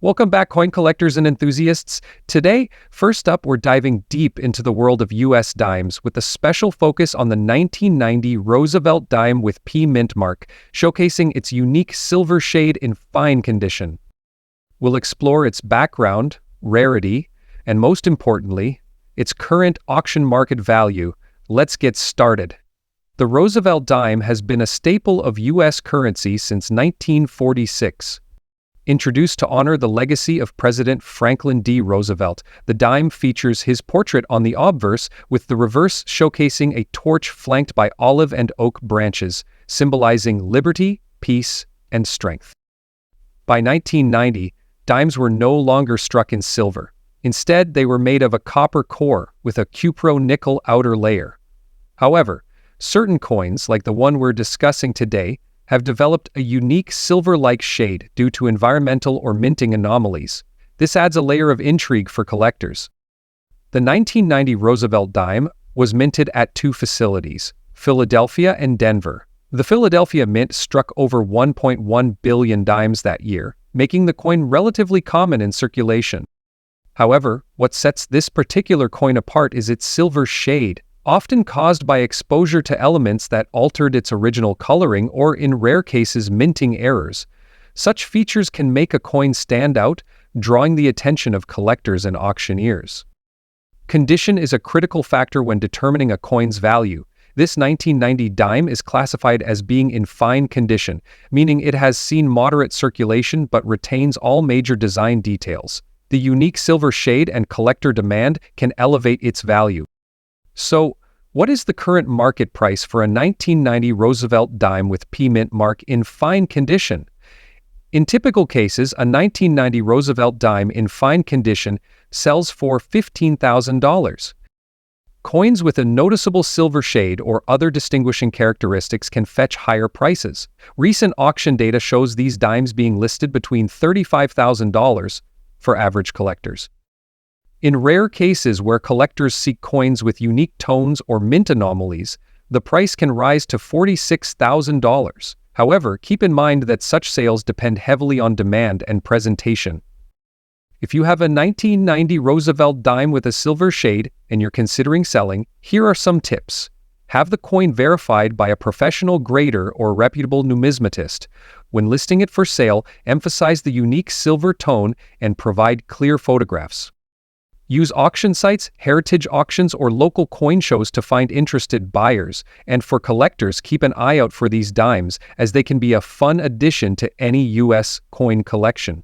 Welcome back, coin collectors and enthusiasts. Today, first up, we're diving deep into the world of US dimes with a special focus on the 1990 Roosevelt dime with P mint mark, showcasing its unique silver shade in fine condition. We'll explore its background, rarity, and most importantly, its current auction market value. Let's get started. The Roosevelt dime has been a staple of US currency since 1946. Introduced to honor the legacy of President Franklin D. Roosevelt, the dime features his portrait on the obverse, with the reverse showcasing a torch flanked by olive and oak branches, symbolizing liberty, peace, and strength. By 1990, dimes were no longer struck in silver. Instead, they were made of a copper core with a cupro-nickel outer layer. However, certain coins, like the one we're discussing today, have developed a unique silver-like shade due to environmental or minting anomalies. This adds a layer of intrigue for collectors. The 1990 Roosevelt dime was minted at two facilities, Philadelphia and Denver. The Philadelphia Mint struck over 1.1 billion dimes that year, making the coin relatively common in circulation. However, what sets this particular coin apart is its silver shade, often caused by exposure to elements that altered its original coloring or, in rare cases, minting errors. Such features can make a coin stand out, drawing the attention of collectors and auctioneers. Condition is a critical factor when determining a coin's value. This 1990 dime is classified as being in fine condition, meaning it has seen moderate circulation but retains all major design details. The unique silver shade and collector demand can elevate its value. So, what is the current market price for a 1990 Roosevelt dime with P mint mark in fine condition? In typical cases, a 1990 Roosevelt dime in fine condition sells for $15,000. Coins with a noticeable silver shade or other distinguishing characteristics can fetch higher prices. Recent auction data shows these dimes being listed between $35,000 for average collectors. In rare cases where collectors seek coins with unique tones or mint anomalies, the price can rise to $46,000. However, keep in mind that such sales depend heavily on demand and presentation. If you have a 1990 Roosevelt dime with a silver shade and you're considering selling, here are some tips. Have the coin verified by a professional grader or reputable numismatist. When listing it for sale, emphasize the unique silver tone and provide clear photographs. Use auction sites, heritage auctions, or local coin shows to find interested buyers, and for collectors, keep an eye out for these dimes as they can be a fun addition to any U.S. coin collection.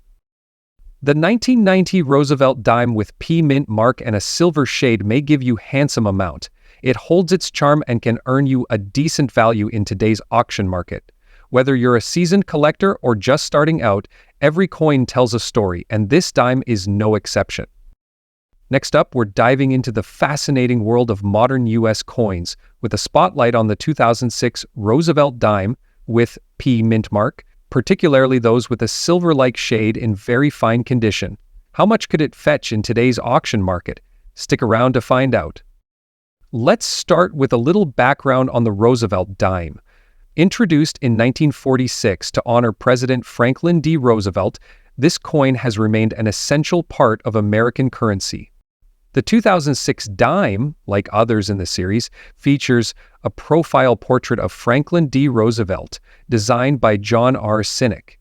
The 1990 Roosevelt dime with P mint mark and a silver shade may give you handsome amount. It holds its charm and can earn you a decent value in today's auction market. Whether you're a seasoned collector or just starting out, every coin tells a story, and this dime is no exception. Next up, we're diving into the fascinating world of modern U.S. coins with a spotlight on the 2006 Roosevelt dime with P mint mark, particularly those with a silver-like shade in very fine condition. How much could it fetch in today's auction market? Stick around to find out. Let's start with a little background on the Roosevelt dime. Introduced in 1946 to honor President Franklin D. Roosevelt, this coin has remained an essential part of American currency. The 2006 dime, like others in the series, features a profile portrait of Franklin D. Roosevelt, designed by John R. Sinek.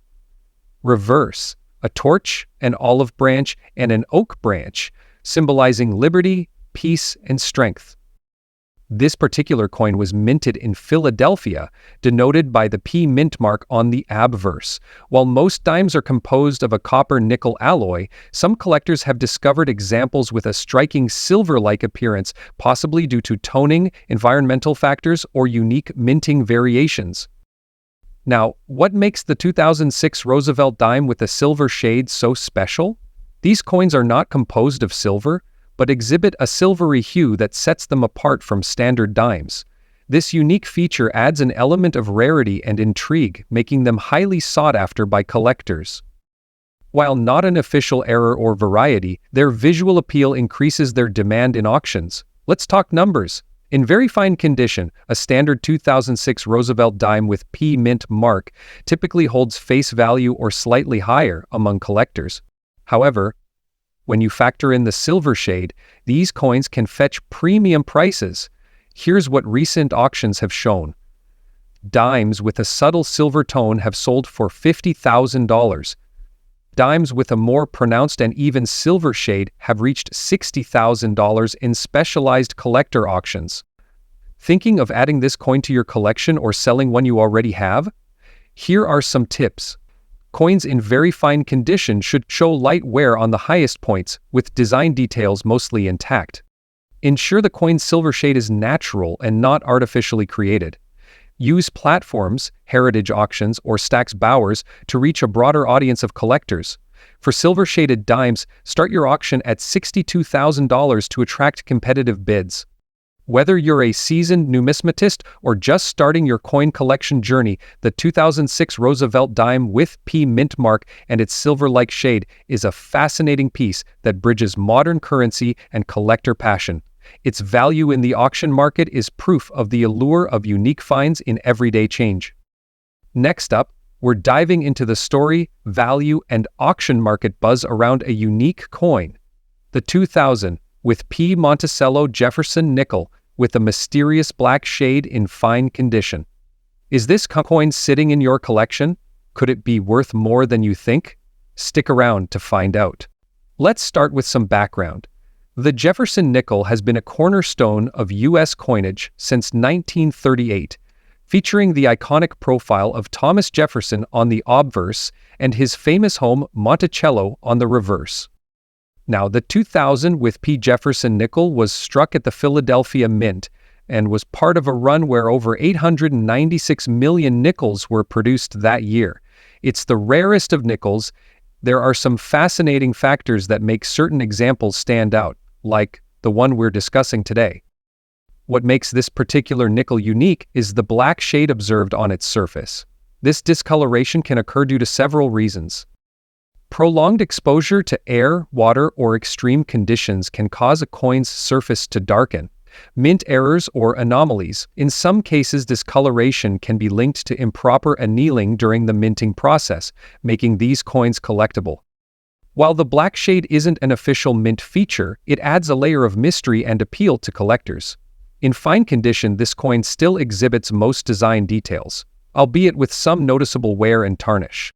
Reverse, a torch, an olive branch, and an oak branch, symbolizing liberty, peace, and strength. This particular coin was minted in Philadelphia, denoted by the P mint mark on the obverse. While most dimes are composed of a copper-nickel alloy, some collectors have discovered examples with a striking silver-like appearance, possibly due to toning, environmental factors, or unique minting variations. Now, what makes the 2006 Roosevelt dime with a silver shade so special? These coins are not composed of silver, but exhibit a silvery hue that sets them apart from standard dimes. This unique feature adds an element of rarity and intrigue, making them highly sought after by collectors. While not an official error or variety, their visual appeal increases their demand in auctions. Let's talk numbers. In very fine condition, a standard 2006 Roosevelt dime with P mint mark typically holds face value or slightly higher among collectors. However, when you factor in the silver shade, these coins can fetch premium prices. Here's what recent auctions have shown. Dimes with a subtle silver tone have sold for $50,000. Dimes with a more pronounced and even silver shade have reached $60,000 in specialized collector auctions. Thinking of adding this coin to your collection or selling one you already have? Here are some tips. Coins in very fine condition should show light wear on the highest points, with design details mostly intact. Ensure the coin's silver shade is natural and not artificially created. Use platforms, heritage auctions, or Stax Bowers to reach a broader audience of collectors. For silver-shaded dimes, start your auction at $62,000 to attract competitive bids. Whether you're a seasoned numismatist or just starting your coin collection journey, the 2006 Roosevelt dime with P mint mark and its silver-like shade is a fascinating piece that bridges modern currency and collector passion. Its value in the auction market is proof of the allure of unique finds in everyday change. Next up, we're diving into the story, value, and auction market buzz around a unique coin. The 2000 with P. Monticello Jefferson nickel with a mysterious black shade in fine condition. Is this coin sitting in your collection? Could it be worth more than you think? Stick around to find out. Let's start with some background. The Jefferson nickel has been a cornerstone of U.S. coinage since 1938, featuring the iconic profile of Thomas Jefferson on the obverse and his famous home Monticello on the reverse. Now, the 2000 with P. Jefferson nickel was struck at the Philadelphia Mint and was part of a run where over 896 million nickels were produced that year. It's the rarest of nickels. There are some fascinating factors that make certain examples stand out, like the one we're discussing today. What makes this particular nickel unique is the black shade observed on its surface. This discoloration can occur due to several reasons. Prolonged exposure to air, water, or extreme conditions can cause a coin's surface to darken. Mint errors or anomalies. In some cases, discoloration can be linked to improper annealing during the minting process, making these coins collectible. While the black shade isn't an official mint feature, it adds a layer of mystery and appeal to collectors. In fine condition, this coin still exhibits most design details, albeit with some noticeable wear and tarnish.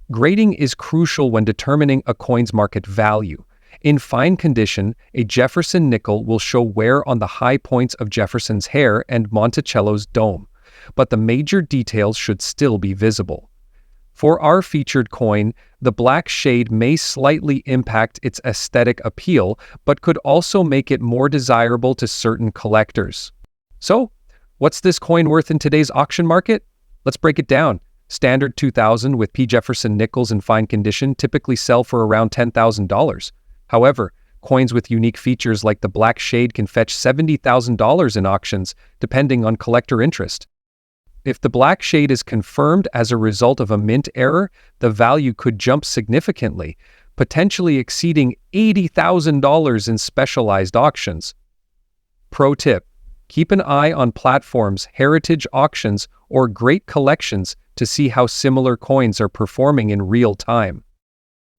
Grading is crucial when determining a coin's market value. In fine condition, a Jefferson nickel will show wear on the high points of Jefferson's hair and Monticello's dome, but the major details should still be visible. For our featured coin, the black shade may slightly impact its aesthetic appeal, but could also make it more desirable to certain collectors. So, what's this coin worth in today's auction market? Let's break it down. Standard 2000 with P. Jefferson nickels in fine condition typically sell for around $10,000. However, coins with unique features like the black shade can fetch $70,000 in auctions, depending on collector interest. If the black shade is confirmed as a result of a mint error, the value could jump significantly, potentially exceeding $80,000 in specialized auctions. Pro tip: keep an eye on platforms, heritage auctions, or great collections to see how similar coins are performing in real time.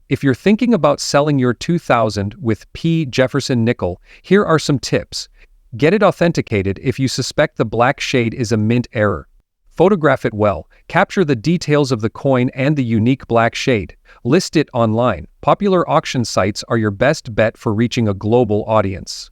If you're thinking about selling your 2000 with P. Jefferson nickel, here are some tips. Get it authenticated if you suspect the black shade is a mint error. Photograph it well. Capture the details of the coin and the unique black shade. List it online. Popular auction sites are your best bet for reaching a global audience.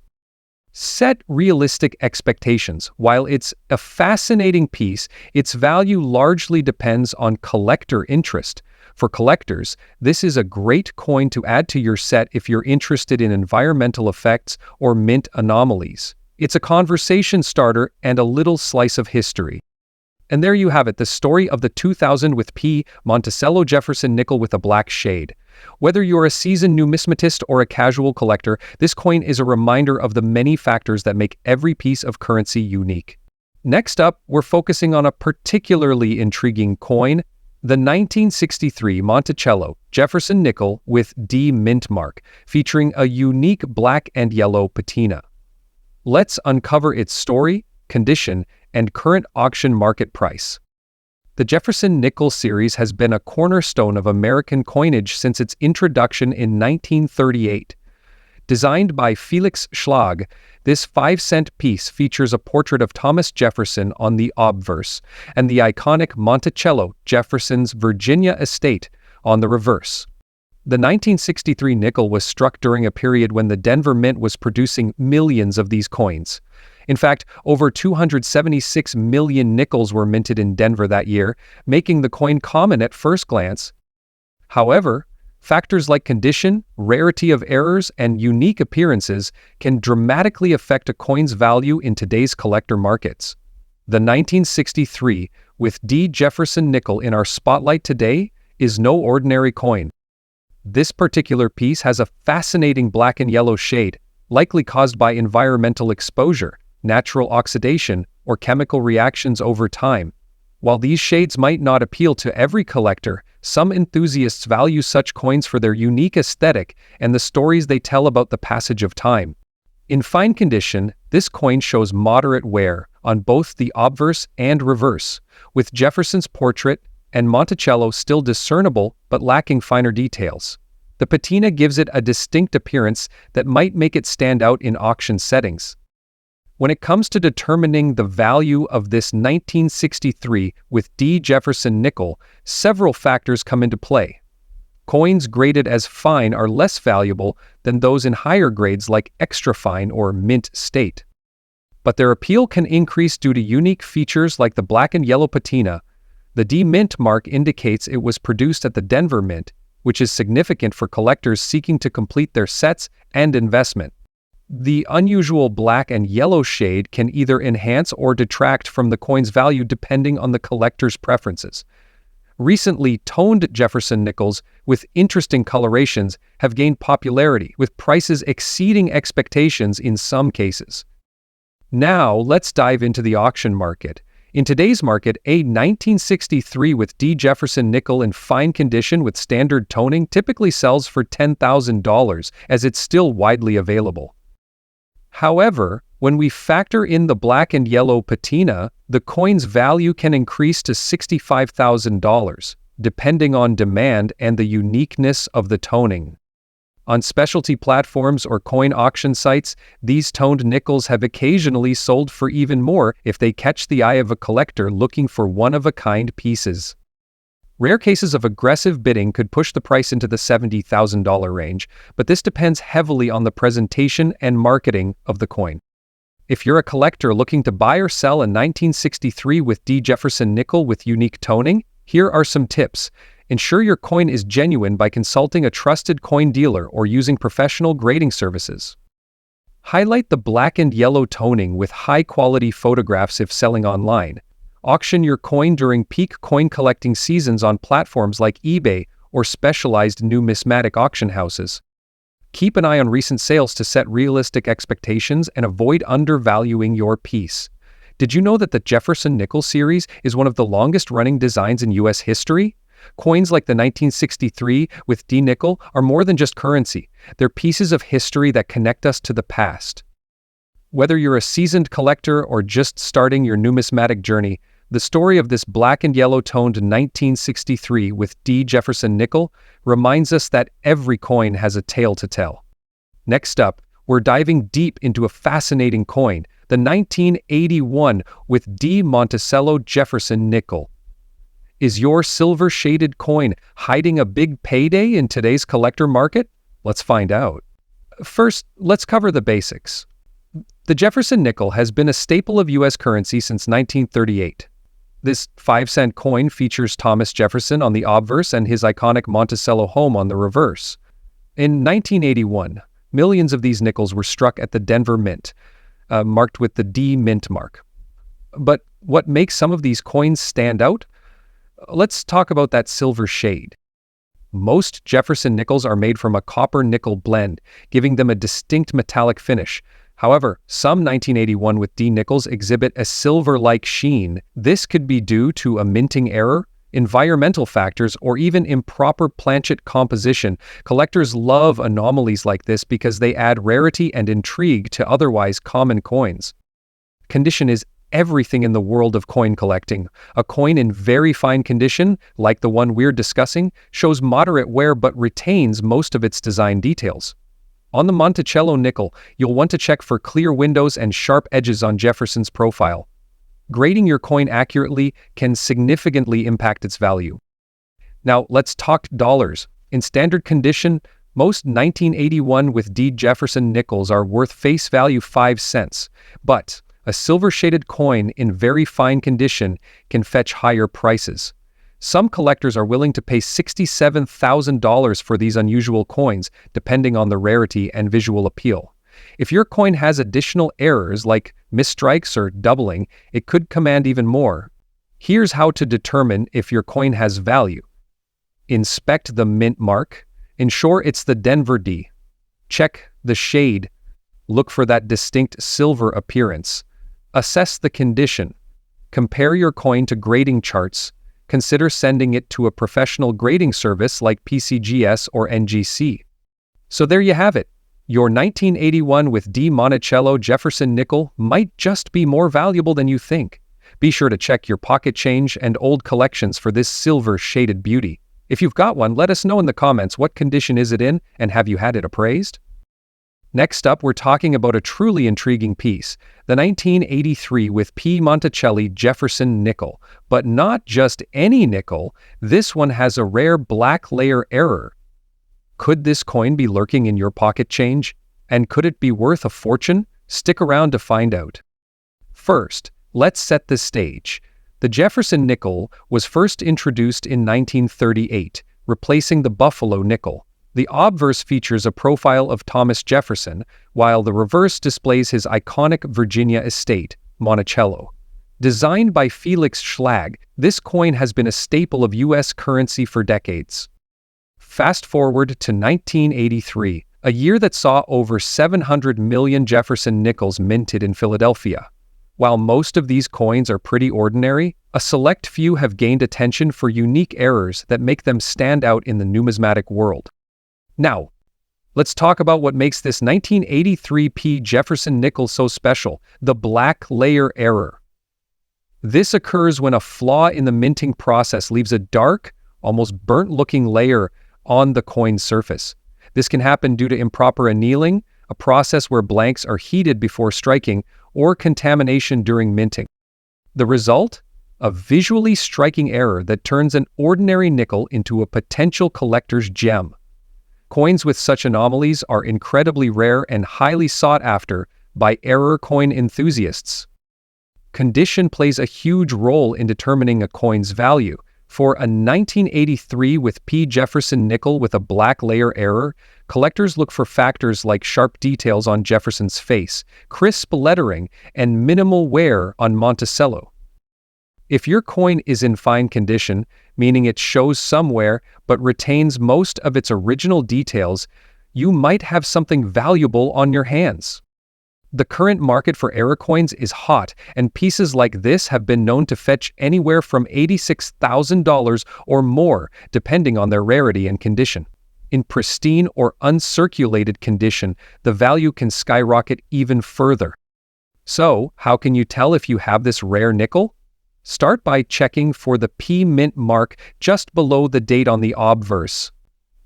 Set realistic expectations. While it's a fascinating piece, its value largely depends on collector interest. For collectors, this is a great coin to add to your set if you're interested in environmental effects or mint anomalies. It's a conversation starter and a little slice of history. And there you have it, the story of the 2000 with P. Monticello Jefferson nickel with a black shade. Whether you're a seasoned numismatist or a casual collector, this coin is a reminder of the many factors that make every piece of currency unique. Next up, we're focusing on a particularly intriguing coin, the 1963 Monticello Jefferson nickel with D mint mark, featuring a unique black and yellow patina. Let's uncover its story, condition, and current auction market price. The Jefferson nickel series has been a cornerstone of American coinage since its introduction in 1938. Designed by Felix Schlag, this 5-cent piece features a portrait of Thomas Jefferson on the obverse and the iconic Monticello, Jefferson's Virginia estate, on the reverse. The 1963 nickel was struck during a period when the Denver Mint was producing millions of these coins. In fact, over 276 million nickels were minted in Denver that year, making the coin common at first glance. However, factors like condition, rarity of errors, and unique appearances can dramatically affect a coin's value in today's collector markets. The 1963 with D. Jefferson nickel in our spotlight today is no ordinary coin. This particular piece has a fascinating black and yellow shade, likely caused by environmental exposure, natural oxidation, or chemical reactions over time. While these shades might not appeal to every collector, some enthusiasts value such coins for their unique aesthetic and the stories they tell about the passage of time. In fine condition, this coin shows moderate wear on both the obverse and reverse, with Jefferson's portrait and Monticello still discernible but lacking finer details. The patina gives it a distinct appearance that might make it stand out in auction settings. When it comes to determining the value of this 1963 with D. Jefferson nickel, several factors come into play. Coins graded as fine are less valuable than those in higher grades like extra fine or mint state. But their appeal can increase due to unique features like the black and yellow patina. The D Mint mark indicates it was produced at the Denver Mint, which is significant for collectors seeking to complete their sets and investment. The unusual black and yellow shade can either enhance or detract from the coin's value depending on the collector's preferences. Recently, toned Jefferson nickels with interesting colorations have gained popularity, with prices exceeding expectations in some cases. Now, let's dive into the auction market. In today's market, a 1963 with D. Jefferson nickel in fine condition with standard toning typically sells for $10,000, as it's still widely available. However, when we factor in the black and yellow patina, the coin's value can increase to $65,000, depending on demand and the uniqueness of the toning. On specialty platforms or coin auction sites, these toned nickels have occasionally sold for even more if they catch the eye of a collector looking for one-of-a-kind pieces. Rare cases of aggressive bidding could push the price into the $70,000 range, but this depends heavily on the presentation and marketing of the coin. If you're a collector looking to buy or sell a 1963 with D. Jefferson nickel with unique toning, here are some tips. Ensure your coin is genuine by consulting a trusted coin dealer or using professional grading services. Highlight the black and yellow toning with high-quality photographs if selling online. Auction your coin during peak coin collecting seasons on platforms like eBay or specialized numismatic auction houses. Keep an eye on recent sales to set realistic expectations and avoid undervaluing your piece. Did you know that the Jefferson nickel series is one of the longest-running designs in U.S. history? Coins like the 1963 with D nickel are more than just currency. They're pieces of history that connect us to the past. Whether you're a seasoned collector or just starting your numismatic journey, the story of this black and yellow toned 1963 with D. Jefferson nickel reminds us that every coin has a tale to tell. Next up, we're diving deep into a fascinating coin, the 1981 with D. Monticello Jefferson nickel. Is your silver-shaded coin hiding a big payday in today's collector market? Let's find out. First, let's cover the basics. The Jefferson nickel has been a staple of U.S. currency since 1938. This 5-cent coin features Thomas Jefferson on the obverse and his iconic Monticello home on the reverse. In 1981, millions of these nickels were struck at the Denver Mint, marked with the D Mint mark. But what makes some of these coins stand out? Let's talk about that silver shade. Most Jefferson nickels are made from a copper-nickel blend, giving them a distinct metallic finish. However, some 1981 with D nickels exhibit a silver-like sheen. This could be due to a minting error, environmental factors, or even improper planchet composition. Collectors love anomalies like this because they add rarity and intrigue to otherwise common coins. Condition is everything in the world of coin collecting. A coin in very fine condition, like the one we're discussing, shows moderate wear but retains most of its design details. On the Monticello nickel, you'll want to check for clear windows and sharp edges on Jefferson's profile. Grading your coin accurately can significantly impact its value. Now, let's talk dollars. In standard condition, most 1981 with D Jefferson nickels are worth face value 5 cents, but a silver-shaded coin in very fine condition can fetch higher prices. Some collectors are willing to pay $67,000 for these unusual coins, depending on the rarity and visual appeal. If your coin has additional errors like misstrikes or doubling, it could command even more. Here's how to determine if your coin has value. Inspect the mint mark. Ensure it's the Denver D. Check the shade. Look for that distinct silver appearance. Assess the condition. Compare your coin to grading charts. Consider sending it to a professional grading service like PCGS or NGC. So there you have it. Your 1981 with D Monticello Jefferson nickel might just be more valuable than you think. Be sure to check your pocket change and old collections for this silver-shaded beauty. If you've got one, let us know in the comments what condition is it in and have you had it appraised? Next up, we're talking about a truly intriguing piece, the 1983 with P. Monticello Jefferson nickel. But not just any nickel, this one has a rare black layer error. Could this coin be lurking in your pocket change? And could it be worth a fortune? Stick around to find out. First, let's set the stage. The Jefferson nickel was first introduced in 1938, replacing the Buffalo nickel. The obverse features a profile of Thomas Jefferson, while the reverse displays his iconic Virginia estate, Monticello. Designed by Felix Schlag, this coin has been a staple of U.S. currency for decades. Fast forward to 1983, a year that saw over 700 million Jefferson nickels minted in Philadelphia. While most of these coins are pretty ordinary, a select few have gained attention for unique errors that make them stand out in the numismatic world. Now, let's talk about what makes this 1983 P. Jefferson nickel so special, the black layer error. This occurs when a flaw in the minting process leaves a dark, almost burnt-looking layer on the coin's surface. This can happen due to improper annealing, a process where blanks are heated before striking, or contamination during minting. The result? A visually striking error that turns an ordinary nickel into a potential collector's gem. Coins with such anomalies are incredibly rare and highly sought after by error coin enthusiasts. Condition plays a huge role in determining a coin's value. For a 1983 with P. Jefferson nickel with a black layer error, collectors look for factors like sharp details on Jefferson's face, crisp lettering, and minimal wear on Monticello. If your coin is in fine condition, meaning it shows some wear but retains most of its original details, you might have something valuable on your hands. The current market for error coins is hot, and pieces like this have been known to fetch anywhere from $86,000 or more, depending on their rarity and condition. In pristine or uncirculated condition, the value can skyrocket even further. So, how can you tell if you have this rare nickel? Start by checking for the P mint mark just below the date on the obverse.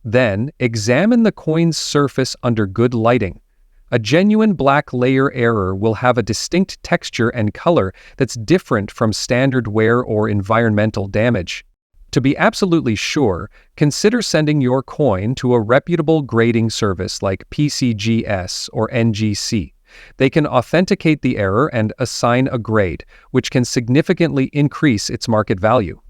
Then, examine the coin's surface under good lighting. A genuine black layer error will have a distinct texture and color that's different from standard wear or environmental damage. To be absolutely sure, consider sending your coin to a reputable grading service like PCGS or NGC. They can authenticate the error and assign a grade, which can significantly increase its market value.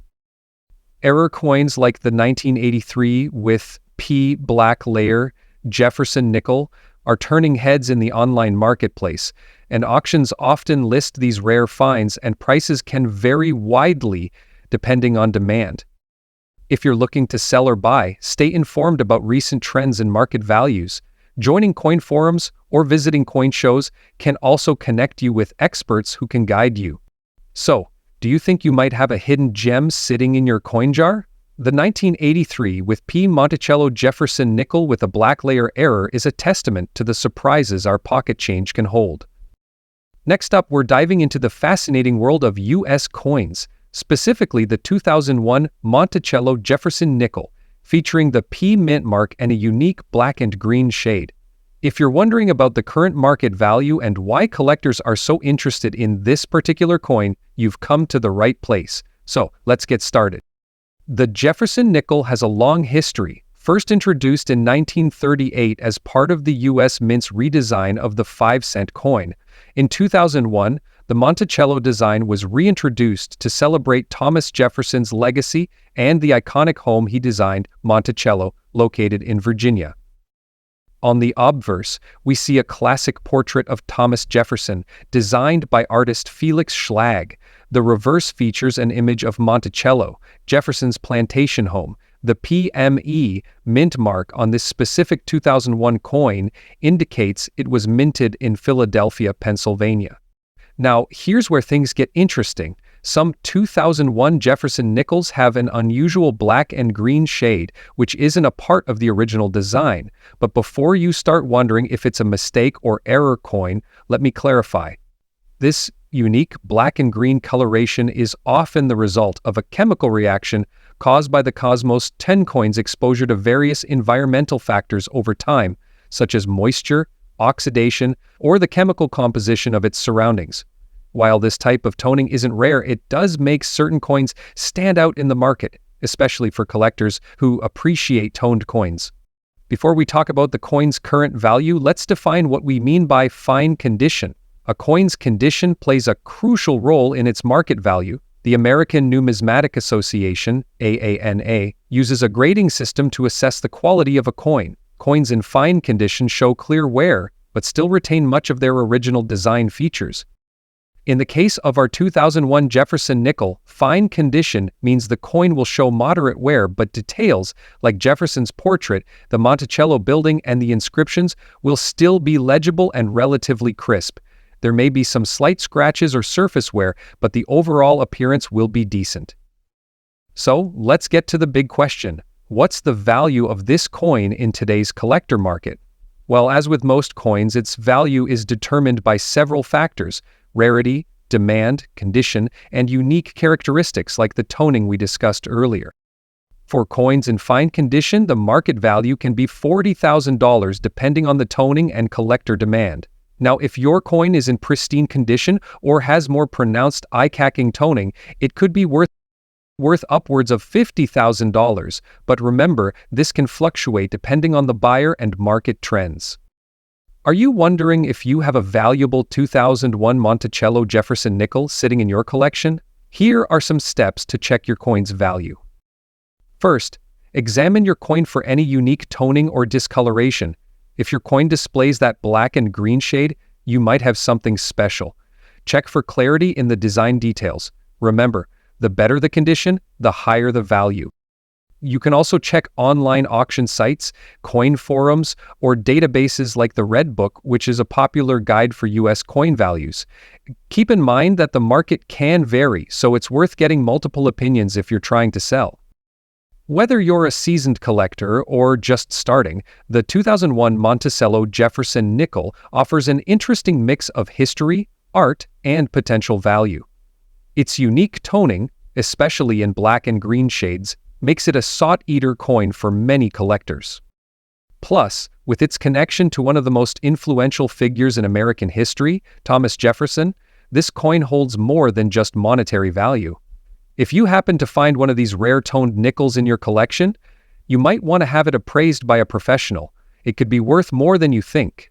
Error coins like the 1983 with P black layer Jefferson nickel are turning heads in the online marketplace, and auctions often list these rare finds, and prices can vary widely depending on demand. If you're looking to sell or buy, stay informed about recent trends and market values. Joining coin forums or visiting coin shows can also connect you with experts who can guide you. So, do you think you might have a hidden gem sitting in your coin jar? The 1983 with P. Monticello Jefferson nickel with a black layer error is a testament to the surprises our pocket change can hold. Next up, we're diving into the fascinating world of U.S. coins, specifically the 2001 Monticello Jefferson nickel, featuring the P mint mark and a unique black and green shade. If you're wondering about the current market value and why collectors are so interested in this particular coin, you've come to the right place. So, let's get started. The Jefferson nickel has a long history, first introduced in 1938 as part of the U.S. Mint's redesign of the 5-cent coin. In 2001, the Monticello design was reintroduced to celebrate Thomas Jefferson's legacy and the iconic home he designed, Monticello, located in Virginia. On the obverse, we see a classic portrait of Thomas Jefferson, designed by artist Felix Schlag. The reverse features an image of Monticello, Jefferson's plantation home. The PME mint mark on this specific 2001 coin indicates it was minted in Philadelphia, Pennsylvania. Now, here's where things get interesting. Some 2001 Jefferson nickels have an unusual black and green shade, which isn't a part of the original design. But before you start wondering if it's a mistake or error coin, let me clarify. This unique black and green coloration is often the result of a chemical reaction caused by the Cosmos 10 coin's exposure to various environmental factors over time, such as moisture, oxidation, or the chemical composition of its surroundings. While this type of toning isn't rare, it does make certain coins stand out in the market, especially for collectors who appreciate toned coins. Before we talk about the coin's current value, let's define what we mean by fine condition. A coin's condition plays a crucial role in its market value. The American Numismatic Association, AANA, uses a grading system to assess the quality of a coin. Coins in fine condition show clear wear, but still retain much of their original design features. In the case of our 2001 Jefferson nickel, fine condition means the coin will show moderate wear, but details, like Jefferson's portrait, the Monticello building, and the inscriptions, will still be legible and relatively crisp. There may be some slight scratches or surface wear, but the overall appearance will be decent. So, let's get to the big question. What's the value of this coin in today's collector market? Well, as with most coins, its value is determined by several factors: rarity, demand, condition, and unique characteristics like the toning we discussed earlier. For coins in fine condition, the market value can be $40,000 depending on the toning and collector demand. Now, if your coin is in pristine condition or has more pronounced eye-catching toning, it could be worth upwards of $50,000, but remember, this can fluctuate depending on the buyer and market trends. Are you wondering if you have a valuable 2001 Monticello Jefferson nickel sitting in your collection? Here are some steps to check your coin's value. First, examine your coin for any unique toning or discoloration. If your coin displays that black and green shade, you might have something special. Check for clarity in the design details. Remember, the better the condition, the higher the value. You can also check online auction sites, coin forums, or databases like the Red Book, which is a popular guide for U.S. coin values. Keep in mind that the market can vary, so it's worth getting multiple opinions if you're trying to sell. Whether you're a seasoned collector or just starting, the 2001 Monticello Jefferson nickel offers an interesting mix of history, art, and potential value. Its unique toning, especially in black and green shades, makes it a sought-after coin for many collectors. Plus, with its connection to one of the most influential figures in American history, Thomas Jefferson, this coin holds more than just monetary value. If you happen to find one of these rare-toned nickels in your collection, you might want to have it appraised by a professional. It could be worth more than you think.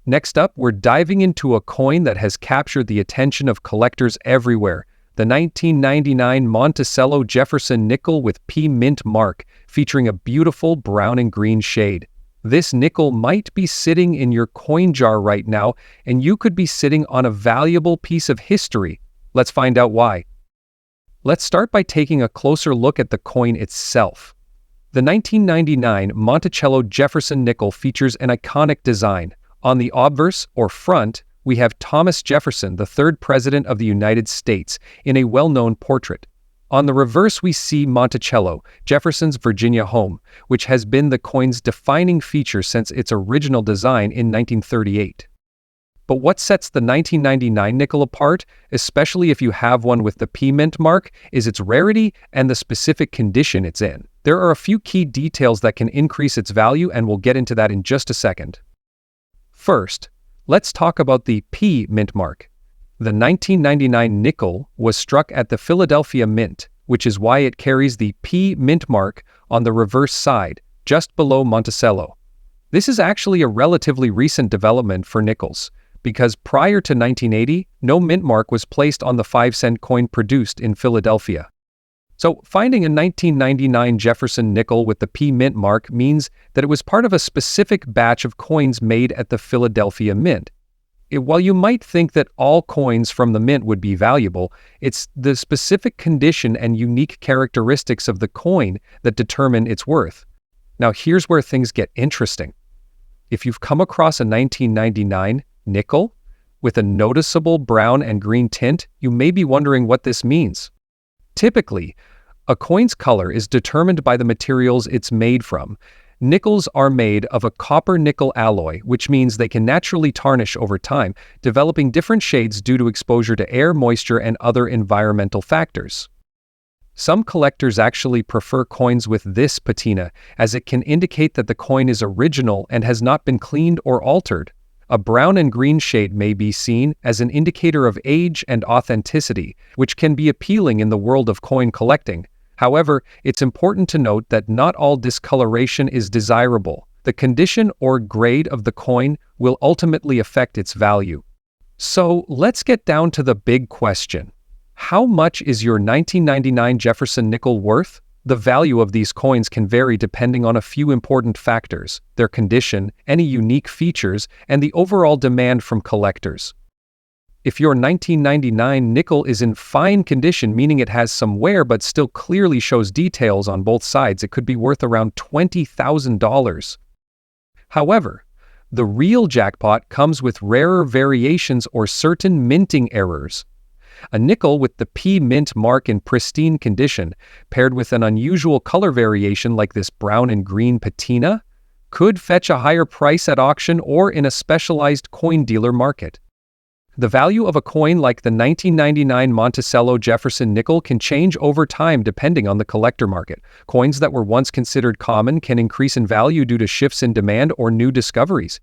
Next up, we're diving into a coin that has captured the attention of collectors everywhere: the 1999 Monticello Jefferson nickel with P mint mark, featuring a beautiful brown and green shade. This nickel might be sitting in your coin jar right now, and you could be sitting on a valuable piece of history. Let's find out why. Let's start by taking a closer look at the coin itself. The 1999 Monticello Jefferson nickel features an iconic design. On the obverse, or front, we have Thomas Jefferson, the third President of the United States, in a well-known portrait. On the reverse, we see Monticello, Jefferson's Virginia home, which has been the coin's defining feature since its original design in 1938. But what sets the 1999 nickel apart, especially if you have one with the P mint mark, is its rarity and the specific condition it's in. There are a few key details that can increase its value, and we'll get into that in just a second. First, let's talk about the P mint mark. The 1999 nickel was struck at the Philadelphia Mint, which is why it carries the P mint mark on the reverse side, just below Monticello. This is actually a relatively recent development for nickels, because prior to 1980, no mint mark was placed on the 5-cent coin produced in Philadelphia. So finding a 1999 Jefferson nickel with the P mint mark means that it was part of a specific batch of coins made at the Philadelphia Mint. While you might think that all coins from the mint would be valuable, it's the specific condition and unique characteristics of the coin that determine its worth. Now here's where things get interesting. If you've come across a 1999 nickel with a noticeable brown and green tint, you may be wondering what this means. Typically, a coin's color is determined by the materials it's made from. Nickels are made of a copper-nickel alloy, which means they can naturally tarnish over time, developing different shades due to exposure to air, moisture, and other environmental factors. Some collectors actually prefer coins with this patina, as it can indicate that the coin is original and has not been cleaned or altered. A brown and green shade may be seen as an indicator of age and authenticity, which can be appealing in the world of coin collecting. However, it's important to note that not all discoloration is desirable. The condition or grade of the coin will ultimately affect its value. So let's get down to the big question. How much is your 1999 Jefferson nickel worth? The value of these coins can vary depending on a few important factors: their condition, any unique features, and the overall demand from collectors. If your 1999 nickel is in fine condition, meaning it has some wear but still clearly shows details on both sides, it could be worth around $20,000. However, the real jackpot comes with rarer variations or certain minting errors. A nickel with the P mint mark in pristine condition, paired with an unusual color variation like this brown and green patina, could fetch a higher price at auction or in a specialized coin dealer market. The value of a coin like the 1999 Monticello Jefferson nickel can change over time depending on the collector market. Coins that were once considered common can increase in value due to shifts in demand or new discoveries.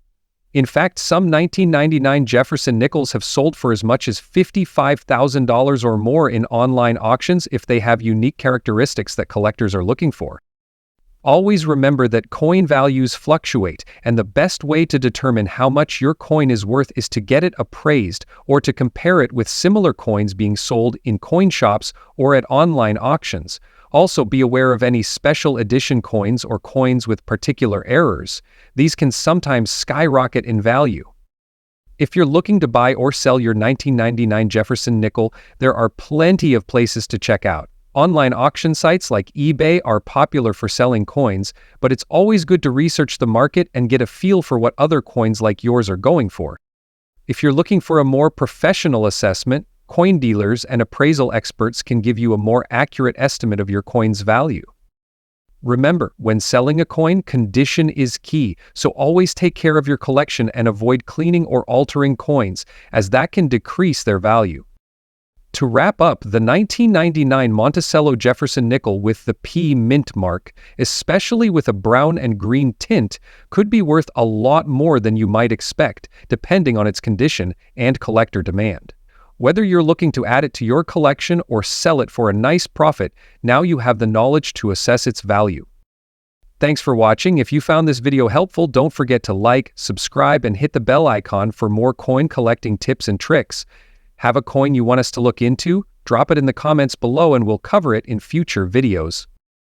In fact, some 1999 Jefferson nickels have sold for as much as $55,000 or more in online auctions if they have unique characteristics that collectors are looking for. Always remember that coin values fluctuate, and the best way to determine how much your coin is worth is to get it appraised or to compare it with similar coins being sold in coin shops or at online auctions. Also, be aware of any special edition coins or coins with particular errors. These can sometimes skyrocket in value. If you're looking to buy or sell your 1999 Jefferson nickel, there are plenty of places to check out. Online auction sites like eBay are popular for selling coins, but it's always good to research the market and get a feel for what other coins like yours are going for. If you're looking for a more professional assessment, coin dealers and appraisal experts can give you a more accurate estimate of your coin's value. Remember, when selling a coin, condition is key, so always take care of your collection and avoid cleaning or altering coins, as that can decrease their value. To wrap up, the 1999 Monticello Jefferson nickel with the P mint mark, especially with a brown and green tint, could be worth a lot more than you might expect, depending on its condition and collector demand. Whether you're looking to add it to your collection or sell it for a nice profit, now you have the knowledge to assess its value. Thanks for watching. If you found this video helpful, don't forget to like, subscribe, and hit the bell icon for more coin collecting tips and tricks. Have a coin you want us to look into? Drop it in the comments below and we'll cover it in future videos.